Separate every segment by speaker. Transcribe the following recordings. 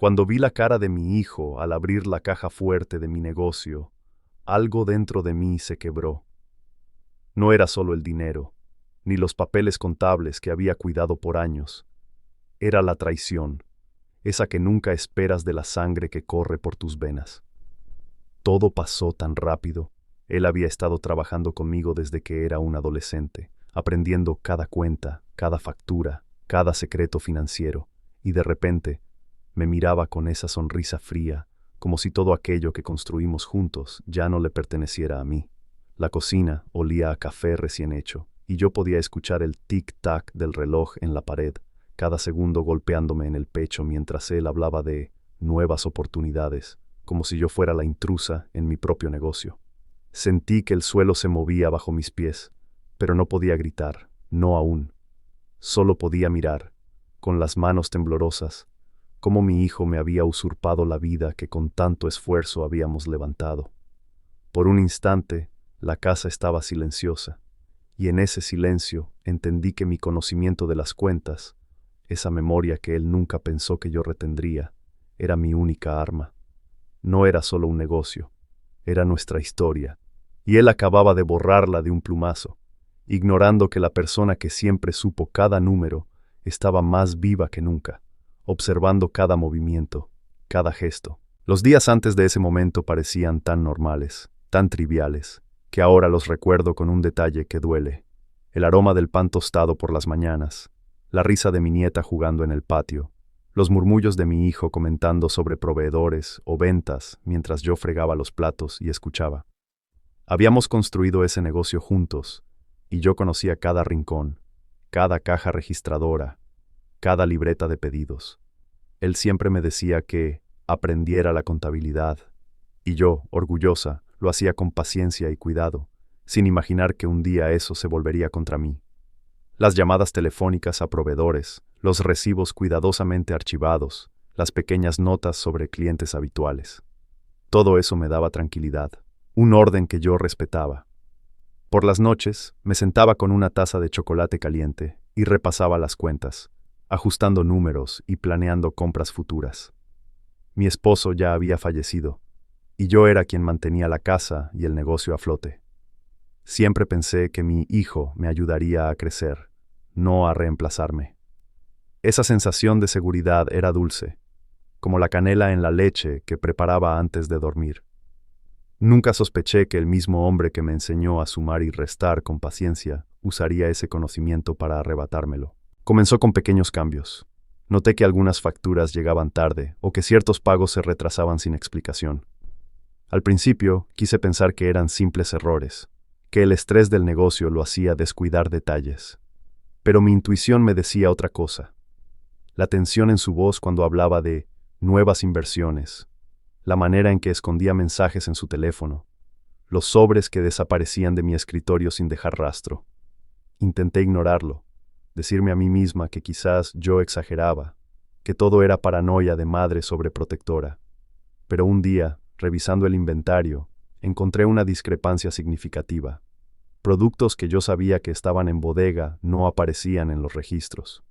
Speaker 1: Cuando vi la cara de mi hijo al abrir la caja fuerte de mi negocio, algo dentro de mí se quebró. No era solo el dinero, ni los papeles contables que había cuidado por años. Era la traición, esa que nunca esperas de la sangre que corre por tus venas. Todo pasó tan rápido. Él había estado trabajando conmigo desde que era un adolescente, aprendiendo cada cuenta, cada factura, cada secreto financiero, y de repente me miraba con esa sonrisa fría, como si todo aquello que construimos juntos ya no le perteneciera a mí. La cocina olía a café recién hecho, y yo podía escuchar el tic-tac del reloj en la pared, cada segundo golpeándome en el pecho mientras él hablaba de nuevas oportunidades, como si yo fuera la intrusa en mi propio negocio. Sentí que el suelo se movía bajo mis pies, pero no podía gritar, no aún. Solo podía mirar, con las manos temblorosas, cómo mi hijo me había usurpado la vida que con tanto esfuerzo habíamos levantado. Por un instante, la casa estaba silenciosa, y en ese silencio entendí que mi conocimiento de las cuentas, esa memoria que él nunca pensó que yo retendría, era mi única arma. No era solo un negocio, era nuestra historia, y él acababa de borrarla de un plumazo, ignorando que la persona que siempre supo cada número estaba más viva que nunca, observando cada movimiento, cada gesto. Los días antes de ese momento parecían tan normales, tan triviales, que ahora los recuerdo con un detalle que duele. El aroma del pan tostado por las mañanas, la risa de mi nieta jugando en el patio, los murmullos de mi hijo comentando sobre proveedores o ventas mientras yo fregaba los platos y escuchaba. Habíamos construido ese negocio juntos, y yo conocía cada rincón, cada caja registradora, cada libreta de pedidos. Él siempre me decía que aprendiera la contabilidad, y yo, orgullosa, lo hacía con paciencia y cuidado, sin imaginar que un día eso se volvería contra mí. Las llamadas telefónicas a proveedores, los recibos cuidadosamente archivados, las pequeñas notas sobre clientes habituales. Todo eso me daba tranquilidad, un orden que yo respetaba. Por las noches, me sentaba con una taza de chocolate caliente y repasaba las cuentas, ajustando números y planeando compras futuras. Mi esposo ya había fallecido, y yo era quien mantenía la casa y el negocio a flote. Siempre pensé que mi hijo me ayudaría a crecer, no a reemplazarme. Esa sensación de seguridad era dulce, como la canela en la leche que preparaba antes de dormir. Nunca sospeché que el mismo hombre que me enseñó a sumar y restar con paciencia usaría ese conocimiento para arrebatármelo. Comenzó con pequeños cambios. Noté que algunas facturas llegaban tarde o que ciertos pagos se retrasaban sin explicación. Al principio quise pensar que eran simples errores, que el estrés del negocio lo hacía descuidar detalles. Pero mi intuición me decía otra cosa. La tensión en su voz cuando hablaba de nuevas inversiones, la manera en que escondía mensajes en su teléfono, los sobres que desaparecían de mi escritorio sin dejar rastro. Intenté ignorarlo, decirme a mí misma que quizás yo exageraba, que todo era paranoia de madre sobreprotectora. Pero un día, revisando el inventario, encontré una discrepancia significativa. Productos que yo sabía que estaban en bodega no aparecían en los registros.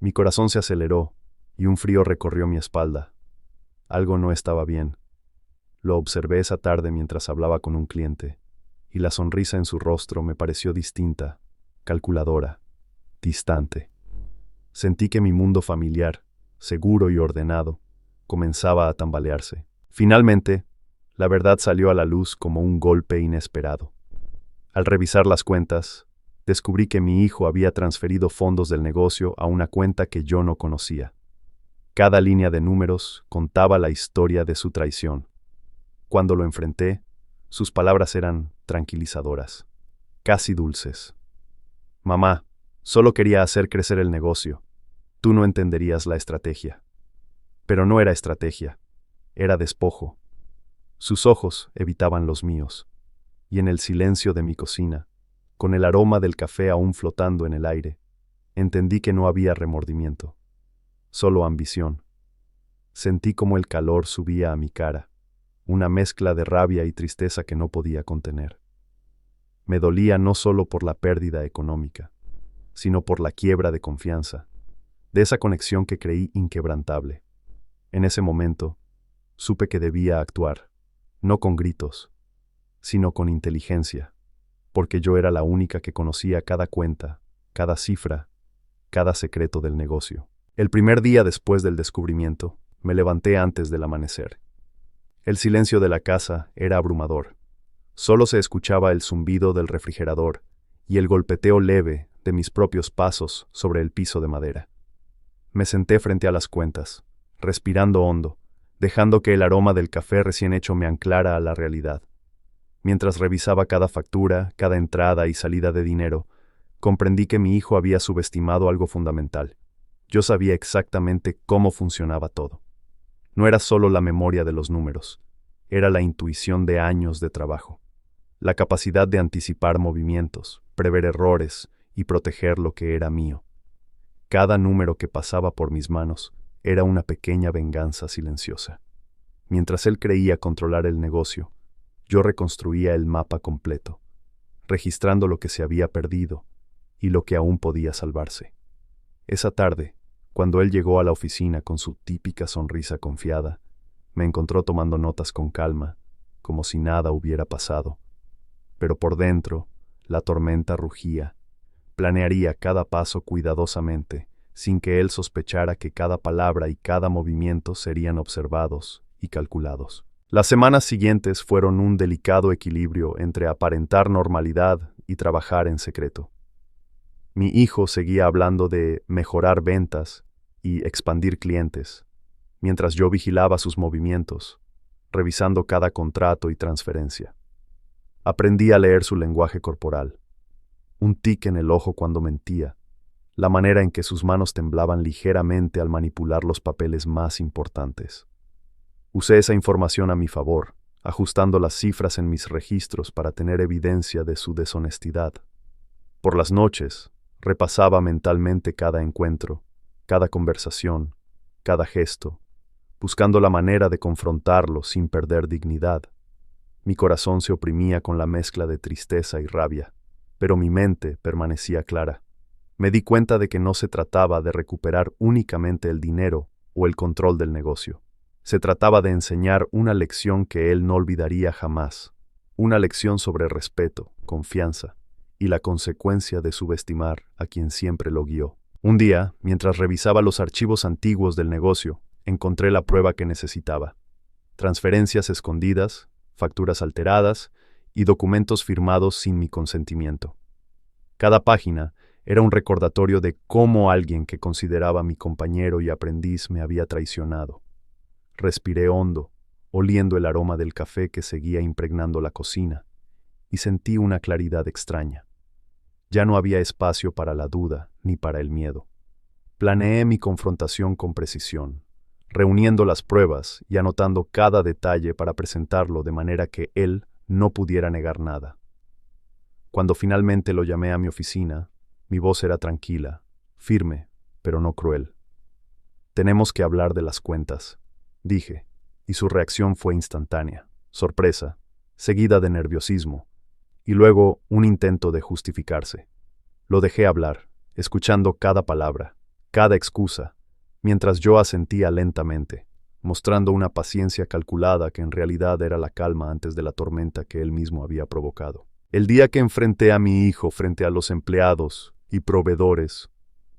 Speaker 1: Mi corazón se aceleró y un frío recorrió mi espalda. Algo no estaba bien. Lo observé esa tarde mientras hablaba con un cliente, y la sonrisa en su rostro me pareció distinta, calculadora, distante. Sentí que mi mundo familiar, seguro y ordenado, comenzaba a tambalearse. Finalmente, la verdad salió a la luz como un golpe inesperado. Al revisar las cuentas, descubrí que mi hijo había transferido fondos del negocio a una cuenta que yo no conocía. Cada línea de números contaba la historia de su traición. Cuando lo enfrenté, sus palabras eran tranquilizadoras, casi dulces. Mamá, solo quería hacer crecer el negocio. Tú no entenderías la estrategia. Pero no era estrategia, era despojo. Sus ojos evitaban los míos, y en el silencio de mi cocina, con el aroma del café aún flotando en el aire, entendí que no había remordimiento, solo ambición. Sentí como el calor subía a mi cara, una mezcla de rabia y tristeza que no podía contener. Me dolía no solo por la pérdida económica, sino por la quiebra de confianza, de esa conexión que creí inquebrantable. En ese momento, supe que debía actuar, no con gritos, sino con inteligencia, porque yo era la única que conocía cada cuenta, cada cifra, cada secreto del negocio. El primer día después del descubrimiento, me levanté antes del amanecer. El silencio de la casa era abrumador. Solo se escuchaba el zumbido del refrigerador y el golpeteo leve de mis propios pasos sobre el piso de madera. Me senté frente a las cuentas, respirando hondo, dejando que el aroma del café recién hecho me anclara a la realidad. Mientras revisaba cada factura, cada entrada y salida de dinero, comprendí que mi hijo había subestimado algo fundamental. Yo sabía exactamente cómo funcionaba todo. No era solo la memoria de los números, era la intuición de años de trabajo. La capacidad de anticipar movimientos, prever errores y proteger lo que era mío. Cada número que pasaba por mis manos era una pequeña venganza silenciosa. Mientras él creía controlar el negocio, yo reconstruía el mapa completo, registrando lo que se había perdido y lo que aún podía salvarse. Esa tarde, cuando él llegó a la oficina con su típica sonrisa confiada, me encontró tomando notas con calma, como si nada hubiera pasado. Pero por dentro, la tormenta rugía. Planearía cada paso cuidadosamente, sin que él sospechara que cada palabra y cada movimiento serían observados y calculados. Las semanas siguientes fueron un delicado equilibrio entre aparentar normalidad y trabajar en secreto. Mi hijo seguía hablando de mejorar ventas y expandir clientes, mientras yo vigilaba sus movimientos, revisando cada contrato y transferencia. Aprendí a leer su lenguaje corporal, un tic en el ojo cuando mentía, la manera en que sus manos temblaban ligeramente al manipular los papeles más importantes. Usé esa información a mi favor, ajustando las cifras en mis registros para tener evidencia de su deshonestidad. Por las noches, repasaba mentalmente cada encuentro, cada conversación, cada gesto, buscando la manera de confrontarlo sin perder dignidad. Mi corazón se oprimía con la mezcla de tristeza y rabia, pero mi mente permanecía clara. Me di cuenta de que no se trataba de recuperar únicamente el dinero o el control del negocio. Se trataba de enseñar una lección que él no olvidaría jamás, una lección sobre respeto, confianza y la consecuencia de subestimar a quien siempre lo guió. Un día, mientras revisaba los archivos antiguos del negocio, encontré la prueba que necesitaba. Transferencias escondidas, facturas alteradas y documentos firmados sin mi consentimiento. Cada página era un recordatorio de cómo alguien que consideraba mi compañero y aprendiz me había traicionado. Respiré hondo, oliendo el aroma del café que seguía impregnando la cocina, y sentí una claridad extraña. Ya no había espacio para la duda ni para el miedo. Planeé mi confrontación con precisión, reuniendo las pruebas y anotando cada detalle para presentarlo de manera que él no pudiera negar nada. Cuando finalmente lo llamé a mi oficina, mi voz era tranquila, firme, pero no cruel. «Tenemos que hablar de las cuentas», dije, y su reacción fue instantánea, sorpresa, seguida de nerviosismo, y luego un intento de justificarse. Lo dejé hablar, escuchando cada palabra, cada excusa, mientras yo asentía lentamente, mostrando una paciencia calculada que en realidad era la calma antes de la tormenta que él mismo había provocado. El día que enfrenté a mi hijo frente a los empleados y proveedores,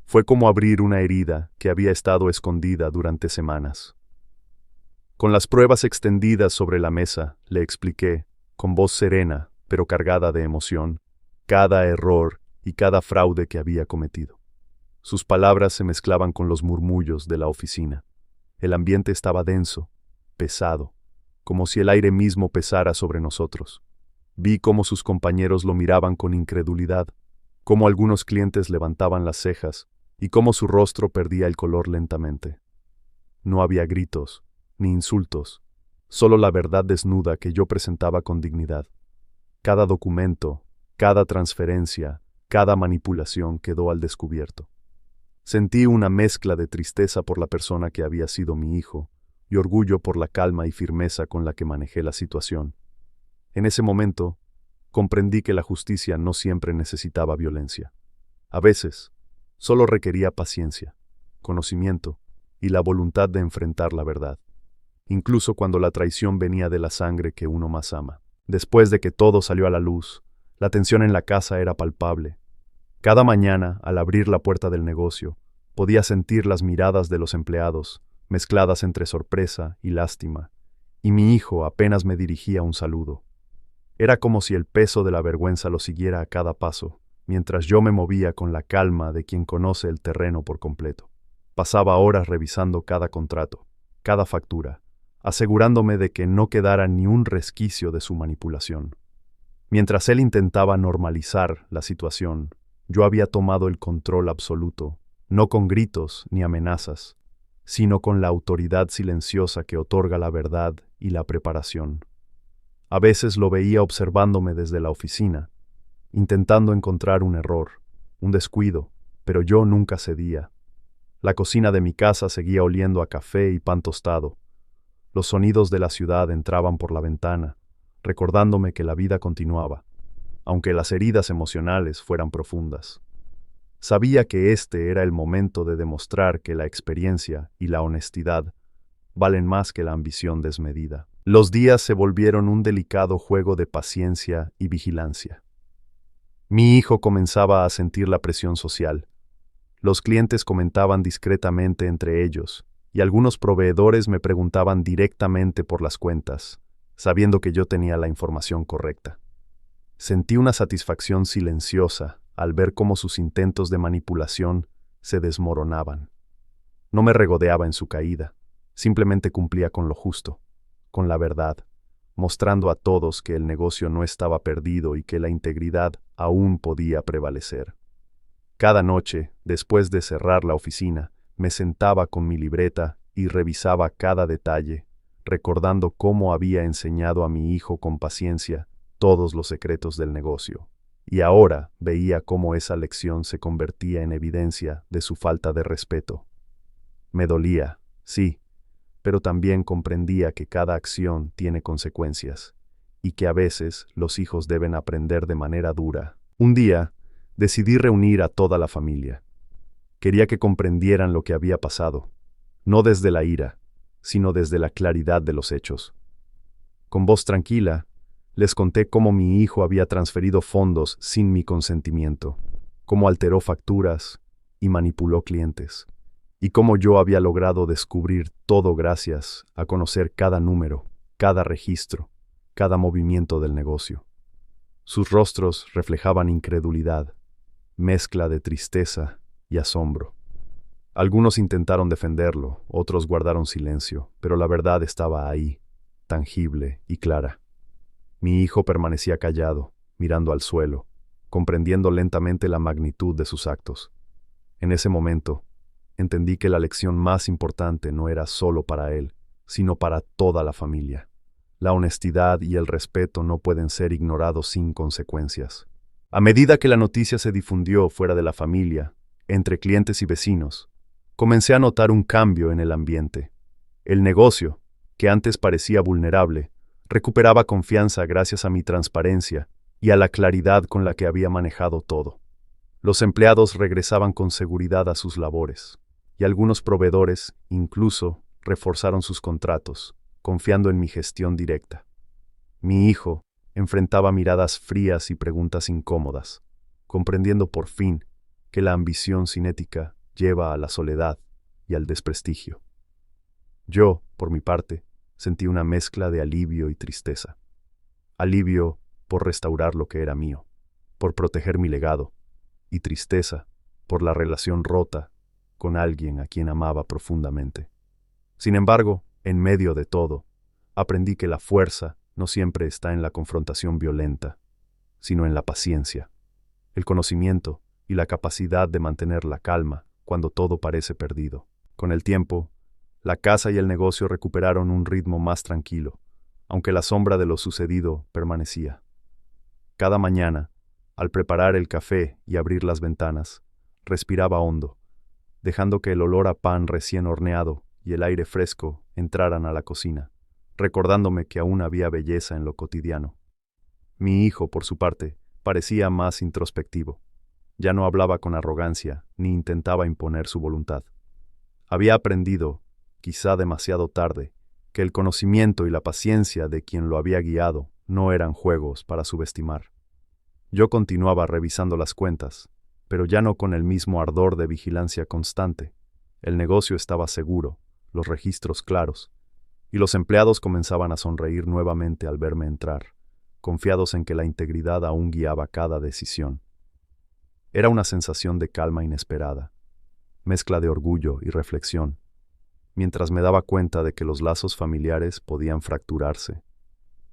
Speaker 1: fue como abrir una herida que había estado escondida durante semanas. Con las pruebas extendidas sobre la mesa, le expliqué, con voz serena, pero cargada de emoción, cada error y cada fraude que había cometido. Sus palabras se mezclaban con los murmullos de la oficina. El ambiente estaba denso, pesado, como si el aire mismo pesara sobre nosotros. Vi cómo sus compañeros lo miraban con incredulidad, cómo algunos clientes levantaban las cejas y cómo su rostro perdía el color lentamente. No había gritos, ni insultos, solo la verdad desnuda que yo presentaba con dignidad. Cada documento, cada transferencia, cada manipulación quedó al descubierto. Sentí una mezcla de tristeza por la persona que había sido mi hijo y orgullo por la calma y firmeza con la que manejé la situación. En ese momento, comprendí que la justicia no siempre necesitaba violencia. A veces, solo requería paciencia, conocimiento y la voluntad de enfrentar la verdad, incluso cuando la traición venía de la sangre que uno más ama. Después de que todo salió a la luz, la tensión en la casa era palpable. Cada mañana, al abrir la puerta del negocio, podía sentir las miradas de los empleados, mezcladas entre sorpresa y lástima, y mi hijo apenas me dirigía un saludo. Era como si el peso de la vergüenza lo siguiera a cada paso, mientras yo me movía con la calma de quien conoce el terreno por completo. Pasaba horas revisando cada contrato, cada factura, asegurándome de que no quedara ni un resquicio de su manipulación. Mientras él intentaba normalizar la situación, yo había tomado el control absoluto, no con gritos ni amenazas, sino con la autoridad silenciosa que otorga la verdad y la preparación. A veces lo veía observándome desde la oficina, intentando encontrar un error, un descuido, pero yo nunca cedía. La cocina de mi casa seguía oliendo a café y pan tostado. Los sonidos de la ciudad entraban por la ventana, recordándome que la vida continuaba, aunque las heridas emocionales fueran profundas. Sabía que este era el momento de demostrar que la experiencia y la honestidad valen más que la ambición desmedida. Los días se volvieron un delicado juego de paciencia y vigilancia. Mi hijo comenzaba a sentir la presión social. Los clientes comentaban discretamente entre ellos, y algunos proveedores me preguntaban directamente por las cuentas, sabiendo que yo tenía la información correcta. Sentí una satisfacción silenciosa al ver cómo sus intentos de manipulación se desmoronaban. No me regodeaba en su caída, simplemente cumplía con lo justo, con la verdad, mostrando a todos que el negocio no estaba perdido y que la integridad aún podía prevalecer. Cada noche, después de cerrar la oficina, me sentaba con mi libreta y revisaba cada detalle, recordando cómo había enseñado a mi hijo con paciencia todos los secretos del negocio. Y ahora veía cómo esa lección se convertía en evidencia de su falta de respeto. Me dolía, sí, pero también comprendía que cada acción tiene consecuencias, y que a veces los hijos deben aprender de manera dura. Un día, decidí reunir a toda la familia. Quería que comprendieran lo que había pasado, no desde la ira, sino desde la claridad de los hechos. Con voz tranquila, les conté cómo mi hijo había transferido fondos sin mi consentimiento, cómo alteró facturas y manipuló clientes, y cómo yo había logrado descubrir todo gracias a conocer cada número, cada registro, cada movimiento del negocio. Sus rostros reflejaban incredulidad, mezcla de tristeza y asombro. Algunos intentaron defenderlo, otros guardaron silencio, pero la verdad estaba ahí, tangible y clara. Mi hijo permanecía callado, mirando al suelo, comprendiendo lentamente la magnitud de sus actos. En ese momento, entendí que la lección más importante no era solo para él, sino para toda la familia. La honestidad y el respeto no pueden ser ignorados sin consecuencias. A medida que la noticia se difundió fuera de la familia, entre clientes y vecinos, comencé a notar un cambio en el ambiente. El negocio, que antes parecía vulnerable, recuperaba confianza gracias a mi transparencia y a la claridad con la que había manejado todo. Los empleados regresaban con seguridad a sus labores, y algunos proveedores incluso reforzaron sus contratos, confiando en mi gestión directa. Mi hijo enfrentaba miradas frías y preguntas incómodas, comprendiendo por fin que la ambición sin ética lleva a la soledad y al desprestigio. Yo, por mi parte, sentí una mezcla de alivio y tristeza. Alivio por restaurar lo que era mío, por proteger mi legado, y tristeza por la relación rota con alguien a quien amaba profundamente. Sin embargo, en medio de todo, aprendí que la fuerza no siempre está en la confrontación violenta, sino en la paciencia, el conocimiento y la capacidad de mantener la calma cuando todo parece perdido. Con el tiempo, la casa y el negocio recuperaron un ritmo más tranquilo, aunque la sombra de lo sucedido permanecía. Cada mañana, al preparar el café y abrir las ventanas, respiraba hondo, dejando que el olor a pan recién horneado y el aire fresco entraran a la cocina, recordándome que aún había belleza en lo cotidiano. Mi hijo, por su parte, parecía más introspectivo. Ya no hablaba con arrogancia ni intentaba imponer su voluntad. Había aprendido, quizá demasiado tarde, que el conocimiento y la paciencia de quien lo había guiado no eran juegos para subestimar. Yo continuaba revisando las cuentas, pero ya no con el mismo ardor de vigilancia constante. El negocio estaba seguro, los registros claros, y los empleados comenzaban a sonreír nuevamente al verme entrar, confiados en que la integridad aún guiaba cada decisión. Era una sensación de calma inesperada, mezcla de orgullo y reflexión, mientras me daba cuenta de que los lazos familiares podían fracturarse,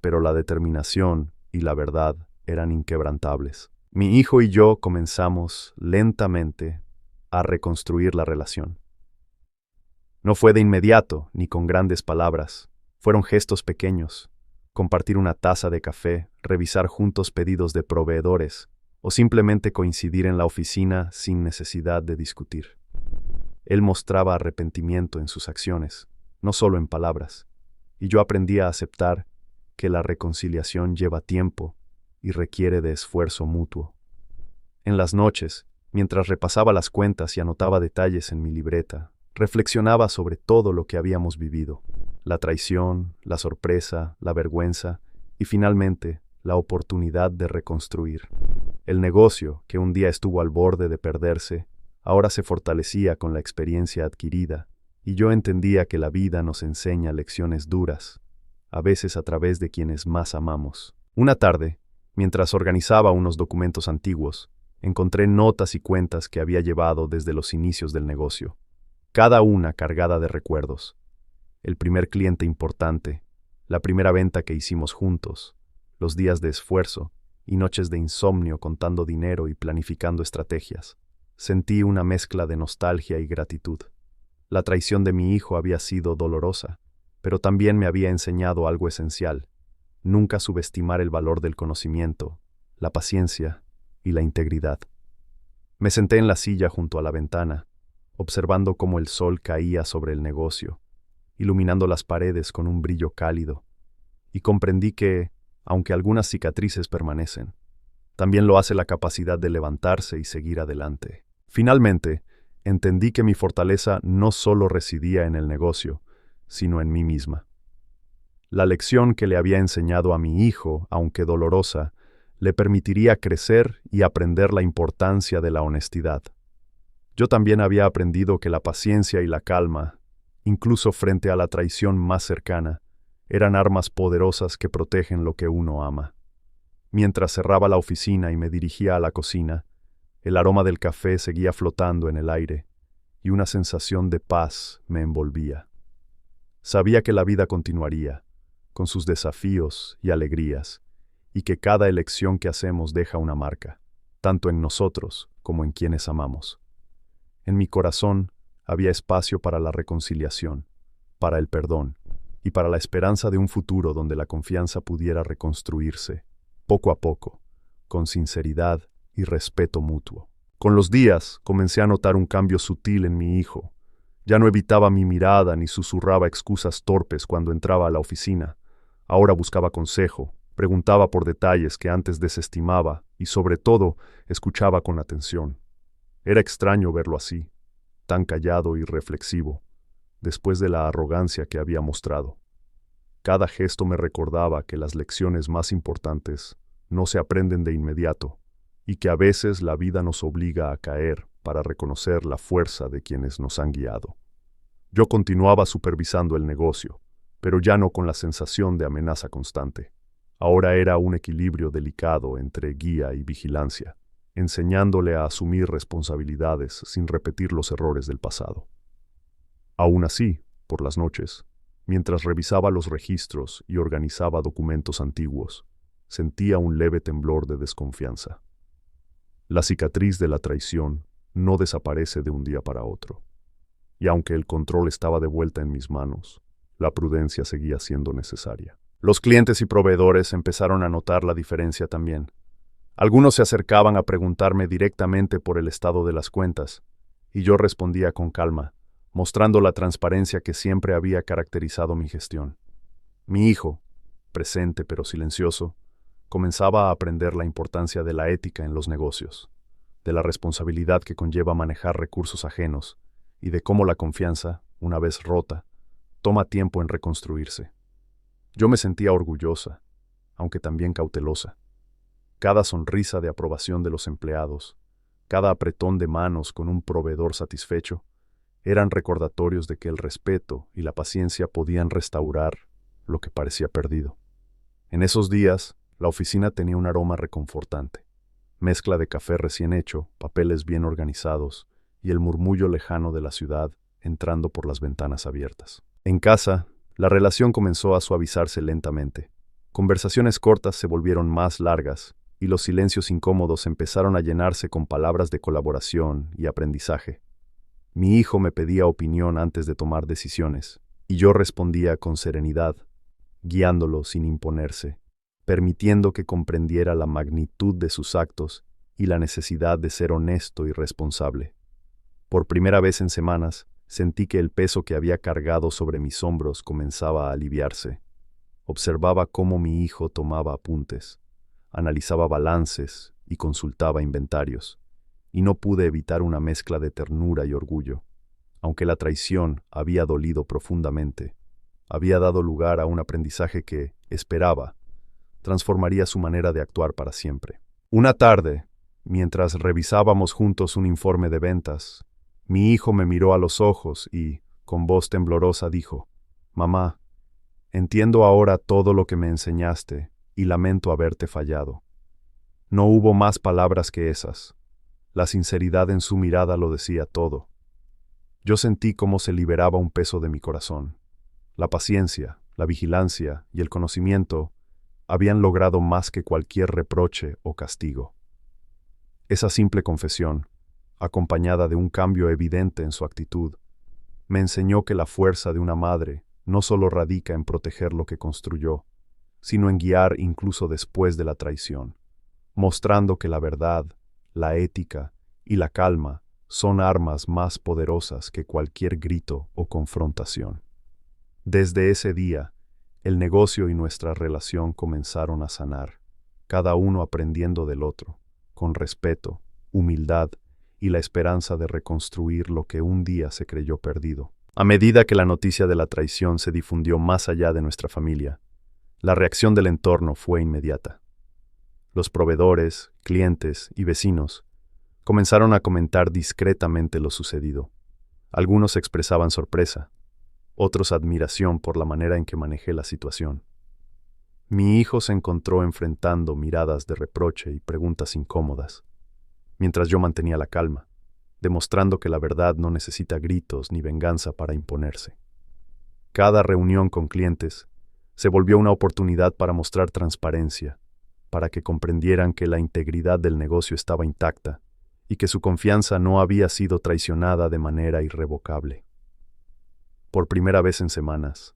Speaker 1: pero la determinación y la verdad eran inquebrantables. Mi hijo y yo comenzamos lentamente a reconstruir la relación. No fue de inmediato ni con grandes palabras, fueron gestos pequeños, compartir una taza de café, revisar juntos pedidos de proveedores o simplemente coincidir en la oficina sin necesidad de discutir. Él mostraba arrepentimiento en sus acciones, no solo en palabras, y yo aprendí a aceptar que la reconciliación lleva tiempo y requiere de esfuerzo mutuo. En las noches, mientras repasaba las cuentas y anotaba detalles en mi libreta, reflexionaba sobre todo lo que habíamos vivido, la traición, la sorpresa, la vergüenza y finalmente la oportunidad de reconstruir. El negocio, que un día estuvo al borde de perderse, ahora se fortalecía con la experiencia adquirida, y yo entendía que la vida nos enseña lecciones duras, a veces a través de quienes más amamos. Una tarde, mientras organizaba unos documentos antiguos, encontré notas y cuentas que había llevado desde los inicios del negocio, cada una cargada de recuerdos. El primer cliente importante, la primera venta que hicimos juntos, los días de esfuerzo y noches de insomnio contando dinero y planificando estrategias. Sentí una mezcla de nostalgia y gratitud. La traición de mi hijo había sido dolorosa, pero también me había enseñado algo esencial: nunca subestimar el valor del conocimiento, la paciencia y la integridad. Me senté en la silla junto a la ventana, observando cómo el sol caía sobre el negocio, iluminando las paredes con un brillo cálido, y comprendí que, aunque algunas cicatrices permanecen, también lo hace la capacidad de levantarse y seguir adelante. Finalmente, entendí que mi fortaleza no solo residía en el negocio, sino en mí misma. La lección que le había enseñado a mi hijo, aunque dolorosa, le permitiría crecer y aprender la importancia de la honestidad. Yo también había aprendido que la paciencia y la calma, incluso frente a la traición más cercana, eran armas poderosas que protegen lo que uno ama. Mientras cerraba la oficina y me dirigía a la cocina, el aroma del café seguía flotando en el aire, y una sensación de paz me envolvía. Sabía que la vida continuaría, con sus desafíos y alegrías, y que cada elección que hacemos deja una marca, tanto en nosotros como en quienes amamos. En mi corazón había espacio para la reconciliación, para el perdón, y para la esperanza de un futuro donde la confianza pudiera reconstruirse, poco a poco, con sinceridad y respeto mutuo. Con los días comencé a notar un cambio sutil en mi hijo. Ya no evitaba mi mirada ni susurraba excusas torpes cuando entraba a la oficina. Ahora buscaba consejo, preguntaba por detalles que antes desestimaba y, sobre todo, escuchaba con atención. Era extraño verlo así, tan callado y reflexivo, después de la arrogancia que había mostrado. Cada gesto me recordaba que las lecciones más importantes no se aprenden de inmediato, y que a veces la vida nos obliga a caer para reconocer la fuerza de quienes nos han guiado. Yo continuaba supervisando el negocio, pero ya no con la sensación de amenaza constante. Ahora era un equilibrio delicado entre guía y vigilancia, enseñándole a asumir responsabilidades sin repetir los errores del pasado. Aún así, por las noches, mientras revisaba los registros y organizaba documentos antiguos, sentía un leve temblor de desconfianza. La cicatriz de la traición no desaparece de un día para otro, y aunque el control estaba de vuelta en mis manos, la prudencia seguía siendo necesaria. Los clientes y proveedores empezaron a notar la diferencia también. Algunos se acercaban a preguntarme directamente por el estado de las cuentas, y yo respondía con calma, mostrando la transparencia que siempre había caracterizado mi gestión. Mi hijo, presente pero silencioso, comenzaba a aprender la importancia de la ética en los negocios, de la responsabilidad que conlleva manejar recursos ajenos y de cómo la confianza, una vez rota, toma tiempo en reconstruirse. Yo me sentía orgullosa, aunque también cautelosa. Cada sonrisa de aprobación de los empleados, cada apretón de manos con un proveedor satisfecho, eran recordatorios de que el respeto y la paciencia podían restaurar lo que parecía perdido. En esos días, la oficina tenía un aroma reconfortante, mezcla de café recién hecho, papeles bien organizados y el murmullo lejano de la ciudad entrando por las ventanas abiertas. En casa, la relación comenzó a suavizarse lentamente. Conversaciones cortas se volvieron más largas y los silencios incómodos empezaron a llenarse con palabras de colaboración y aprendizaje. Mi hijo me pedía opinión antes de tomar decisiones, y yo respondía con serenidad, guiándolo sin imponerse, permitiendo que comprendiera la magnitud de sus actos y la necesidad de ser honesto y responsable. Por primera vez en semanas, sentí que el peso que había cargado sobre mis hombros comenzaba a aliviarse. Observaba cómo mi hijo tomaba apuntes, analizaba balances y consultaba inventarios, y no pude evitar una mezcla de ternura y orgullo. Aunque la traición había dolido profundamente, había dado lugar a un aprendizaje que, esperaba, transformaría su manera de actuar para siempre. Una tarde, mientras revisábamos juntos un informe de ventas, mi hijo me miró a los ojos y, con voz temblorosa, dijo: «Mamá, entiendo ahora todo lo que me enseñaste y lamento haberte fallado». No hubo más palabras que esas. La sinceridad en su mirada lo decía todo. Yo sentí cómo se liberaba un peso de mi corazón. La paciencia, la vigilancia y el conocimiento habían logrado más que cualquier reproche o castigo. Esa simple confesión, acompañada de un cambio evidente en su actitud, me enseñó que la fuerza de una madre no solo radica en proteger lo que construyó, sino en guiar incluso después de la traición, mostrando que la verdad, la ética y la calma son armas más poderosas que cualquier grito o confrontación. Desde ese día, el negocio y nuestra relación comenzaron a sanar, cada uno aprendiendo del otro, con respeto, humildad y la esperanza de reconstruir lo que un día se creyó perdido. A medida que la noticia de la traición se difundió más allá de nuestra familia, la reacción del entorno fue inmediata. Los proveedores, clientes y vecinos comenzaron a comentar discretamente lo sucedido. Algunos expresaban sorpresa, otros admiración por la manera en que manejé la situación. Mi hijo se encontró enfrentando miradas de reproche y preguntas incómodas, mientras yo mantenía la calma, demostrando que la verdad no necesita gritos ni venganza para imponerse. Cada reunión con clientes se volvió una oportunidad para mostrar transparencia, para que comprendieran que la integridad del negocio estaba intacta y que su confianza no había sido traicionada de manera irrevocable. Por primera vez en semanas,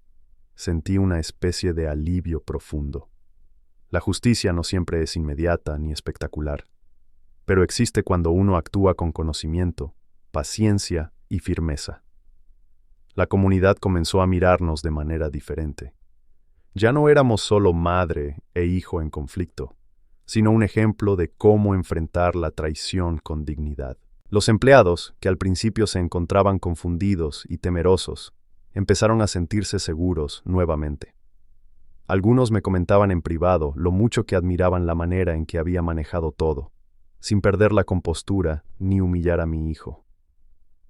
Speaker 1: sentí una especie de alivio profundo. La justicia no siempre es inmediata ni espectacular, pero existe cuando uno actúa con conocimiento, paciencia y firmeza. La comunidad comenzó a mirarnos de manera diferente. Ya no éramos solo madre e hijo en conflicto, sino un ejemplo de cómo enfrentar la traición con dignidad. Los empleados, que al principio se encontraban confundidos y temerosos, empezaron a sentirse seguros nuevamente. Algunos me comentaban en privado lo mucho que admiraban la manera en que había manejado todo, sin perder la compostura ni humillar a mi hijo.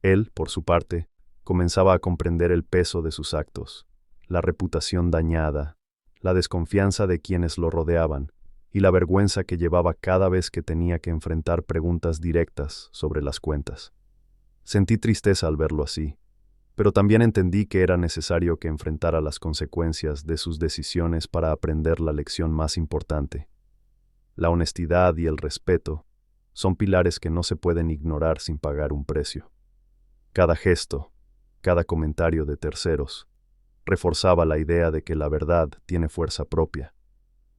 Speaker 1: Él, por su parte, comenzaba a comprender el peso de sus actos, la reputación dañada, la desconfianza de quienes lo rodeaban y la vergüenza que llevaba cada vez que tenía que enfrentar preguntas directas sobre las cuentas. Sentí tristeza al verlo así, pero también entendí que era necesario que enfrentara las consecuencias de sus decisiones para aprender la lección más importante. La honestidad y el respeto son pilares que no se pueden ignorar sin pagar un precio. Cada gesto, cada comentario de terceros, reforzaba la idea de que la verdad tiene fuerza propia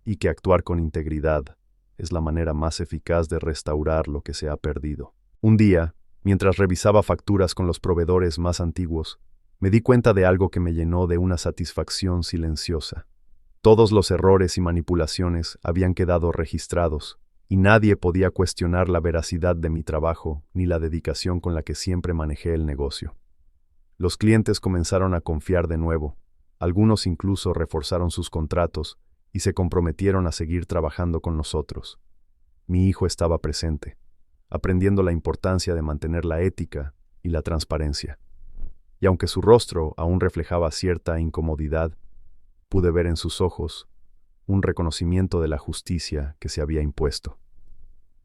Speaker 1: y que actuar con integridad es la manera más eficaz de restaurar lo que se ha perdido. Un día, mientras revisaba facturas con los proveedores más antiguos, me di cuenta de algo que me llenó de una satisfacción silenciosa. Todos los errores y manipulaciones habían quedado registrados, y nadie podía cuestionar la veracidad de mi trabajo ni la dedicación con la que siempre manejé el negocio. Los clientes comenzaron a confiar de nuevo. Algunos incluso reforzaron sus contratos y se comprometieron a seguir trabajando con nosotros. Mi hijo estaba presente, aprendiendo la importancia de mantener la ética y la transparencia. Y aunque su rostro aún reflejaba cierta incomodidad, pude ver en sus ojos un reconocimiento de la justicia que se había impuesto.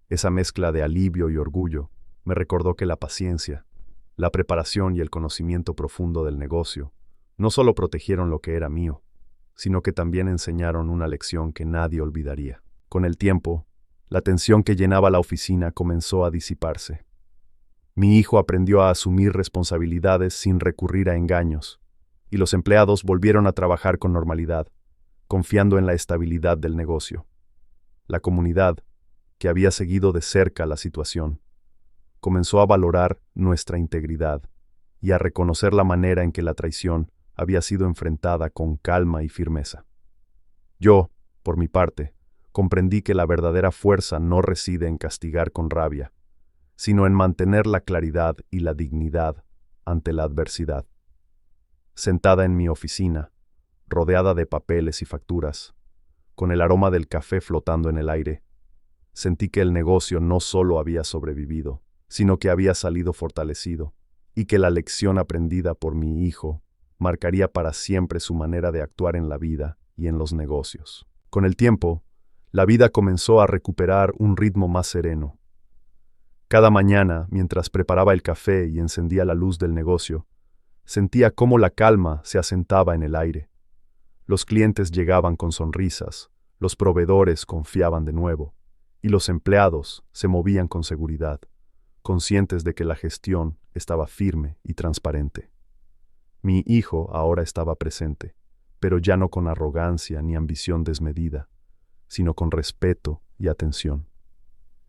Speaker 1: Esa mezcla de alivio y orgullo me recordó que la paciencia, la preparación y el conocimiento profundo del negocio no solo protegieron lo que era mío, sino que también enseñaron una lección que nadie olvidaría. Con el tiempo, la tensión que llenaba la oficina comenzó a disiparse. Mi hijo aprendió a asumir responsabilidades sin recurrir a engaños, y los empleados volvieron a trabajar con normalidad, confiando en la estabilidad del negocio. La comunidad, que había seguido de cerca la situación, comenzó a valorar nuestra integridad y a reconocer la manera en que la traición había sido enfrentada con calma y firmeza. Yo, por mi parte, comprendí que la verdadera fuerza no reside en castigar con rabia, sino en mantener la claridad y la dignidad ante la adversidad. Sentada en mi oficina, rodeada de papeles y facturas, con el aroma del café flotando en el aire, sentí que el negocio no solo había sobrevivido, sino que había salido fortalecido, y que la lección aprendida por mi hijo marcaría para siempre su manera de actuar en la vida y en los negocios. Con el tiempo, la vida comenzó a recuperar un ritmo más sereno. Cada mañana, mientras preparaba el café y encendía la luz del negocio, sentía cómo la calma se asentaba en el aire. Los clientes llegaban con sonrisas, los proveedores confiaban de nuevo, y los empleados se movían con seguridad, conscientes de que la gestión estaba firme y transparente. Mi hijo ahora estaba presente, pero ya no con arrogancia ni ambición desmedida, sino con respeto y atención.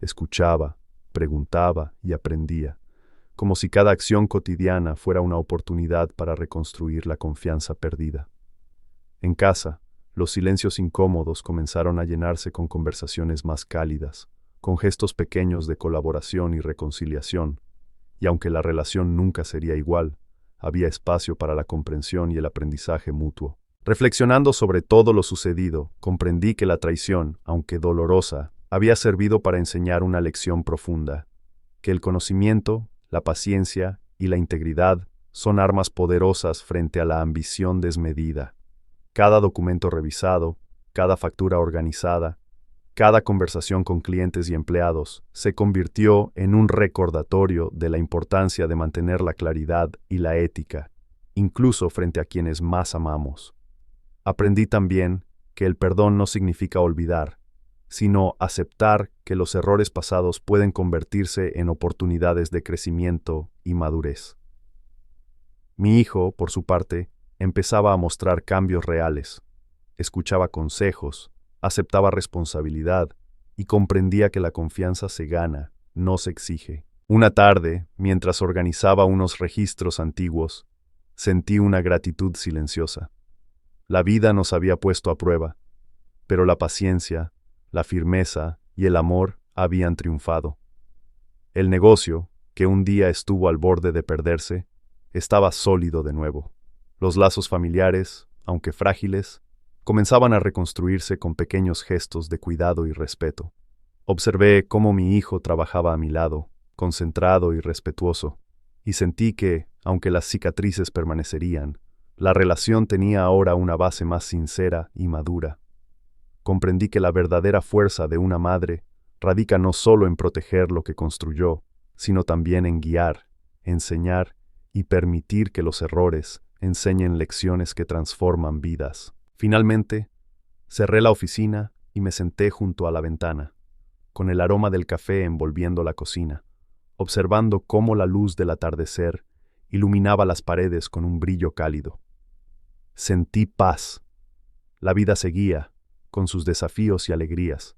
Speaker 1: Escuchaba, preguntaba y aprendía, como si cada acción cotidiana fuera una oportunidad para reconstruir la confianza perdida. En casa, los silencios incómodos comenzaron a llenarse con conversaciones más cálidas, con gestos pequeños de colaboración y reconciliación, y aunque la relación nunca sería igual, había espacio para la comprensión y el aprendizaje mutuo. Reflexionando sobre todo lo sucedido, comprendí que la traición, aunque dolorosa, había servido para enseñar una lección profunda, que el conocimiento, la paciencia y la integridad son armas poderosas frente a la ambición desmedida. Cada documento revisado, cada factura organizada, cada conversación con clientes y empleados se convirtió en un recordatorio de la importancia de mantener la claridad y la ética, incluso frente a quienes más amamos. Aprendí también que el perdón no significa olvidar, sino aceptar que los errores pasados pueden convertirse en oportunidades de crecimiento y madurez. Mi hijo, por su parte, empezaba a mostrar cambios reales. Escuchaba consejos, aceptaba responsabilidad y comprendía que la confianza se gana, no se exige. Una tarde, mientras organizaba unos registros antiguos, sentí una gratitud silenciosa. La vida nos había puesto a prueba, pero la paciencia, la firmeza y el amor habían triunfado. El negocio, que un día estuvo al borde de perderse, estaba sólido de nuevo. Los lazos familiares, aunque frágiles, comenzaban a reconstruirse con pequeños gestos de cuidado y respeto. Observé cómo mi hijo trabajaba a mi lado, concentrado y respetuoso, y sentí que, aunque las cicatrices permanecerían, la relación tenía ahora una base más sincera y madura. Comprendí que la verdadera fuerza de una madre radica no solo en proteger lo que construyó, sino también en guiar, enseñar y permitir que los errores enseñen lecciones que transforman vidas. Finalmente, cerré la oficina y me senté junto a la ventana, con el aroma del café envolviendo la cocina, observando cómo la luz del atardecer iluminaba las paredes con un brillo cálido. Sentí paz. La vida seguía, con sus desafíos y alegrías,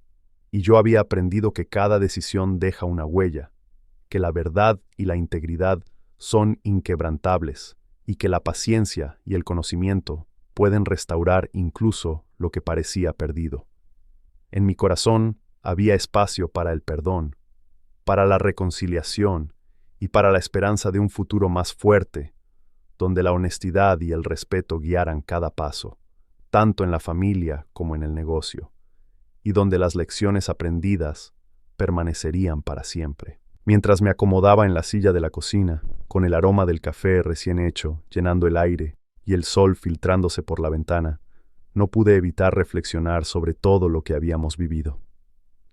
Speaker 1: y yo había aprendido que cada decisión deja una huella, que la verdad y la integridad son inquebrantables, y que la paciencia y el conocimiento pueden restaurar incluso lo que parecía perdido. En mi corazón había espacio para el perdón, para la reconciliación y para la esperanza de un futuro más fuerte, donde la honestidad y el respeto guiaran cada paso, tanto en la familia como en el negocio, y donde las lecciones aprendidas permanecerían para siempre. Mientras me acomodaba en la silla de la cocina, con el aroma del café recién hecho llenando el aire y el sol filtrándose por la ventana, no pude evitar reflexionar sobre todo lo que habíamos vivido.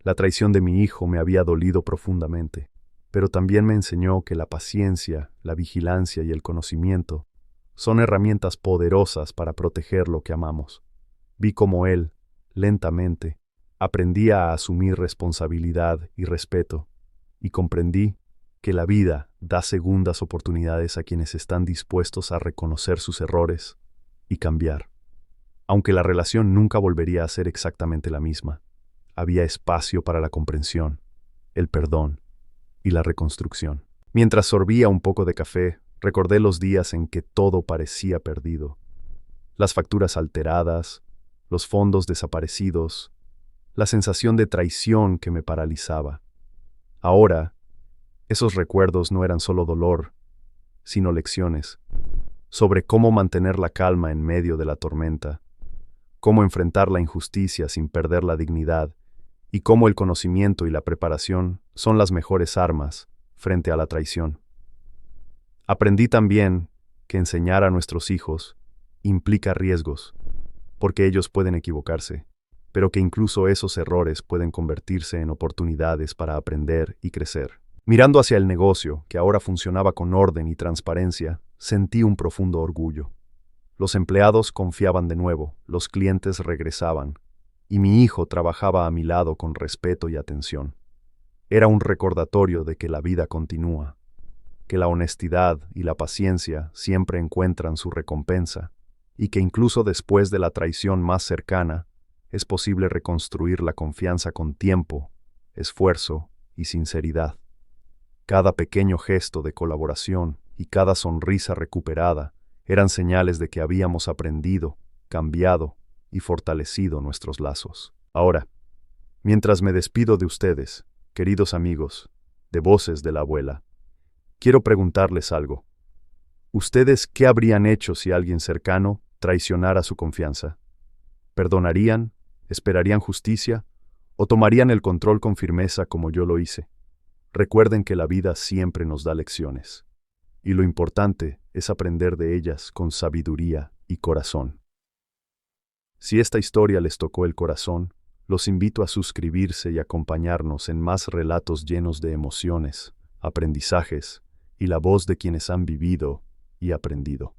Speaker 1: La traición de mi hijo me había dolido profundamente, pero también me enseñó que la paciencia, la vigilancia y el conocimiento son herramientas poderosas para proteger lo que amamos. Vi cómo él, lentamente, aprendía a asumir responsabilidad y respeto, y comprendí que la vida da segundas oportunidades a quienes están dispuestos a reconocer sus errores y cambiar. Aunque la relación nunca volvería a ser exactamente la misma, había espacio para la comprensión, el perdón y la reconstrucción. Mientras sorbía un poco de café, recordé los días en que todo parecía perdido. Las facturas alteradas, los fondos desaparecidos, la sensación de traición que me paralizaba. Ahora, esos recuerdos no eran solo dolor, sino lecciones sobre cómo mantener la calma en medio de la tormenta, cómo enfrentar la injusticia sin perder la dignidad, y cómo el conocimiento y la preparación son las mejores armas frente a la traición. Aprendí también que enseñar a nuestros hijos implica riesgos, porque ellos pueden equivocarse, pero que incluso esos errores pueden convertirse en oportunidades para aprender y crecer. Mirando hacia el negocio, que ahora funcionaba con orden y transparencia, sentí un profundo orgullo. Los empleados confiaban de nuevo, los clientes regresaban, y mi hijo trabajaba a mi lado con respeto y atención. Era un recordatorio de que la vida continúa, que la honestidad y la paciencia siempre encuentran su recompensa, y que incluso después de la traición más cercana, es posible reconstruir la confianza con tiempo, esfuerzo y sinceridad. Cada pequeño gesto de colaboración y cada sonrisa recuperada eran señales de que habíamos aprendido, cambiado y fortalecido nuestros lazos. Ahora, mientras me despido de ustedes, queridos amigos, de Voces de la Abuela, quiero preguntarles algo. ¿Ustedes qué habrían hecho si alguien cercano traicionara su confianza? ¿Perdonarían? ¿Esperarían justicia? ¿O tomarían el control con firmeza como yo lo hice? Recuerden que la vida siempre nos da lecciones, y lo importante es aprender de ellas con sabiduría y corazón. Si esta historia les tocó el corazón, los invito a suscribirse y acompañarnos en más relatos llenos de emociones, aprendizajes y la voz de quienes han vivido y aprendido.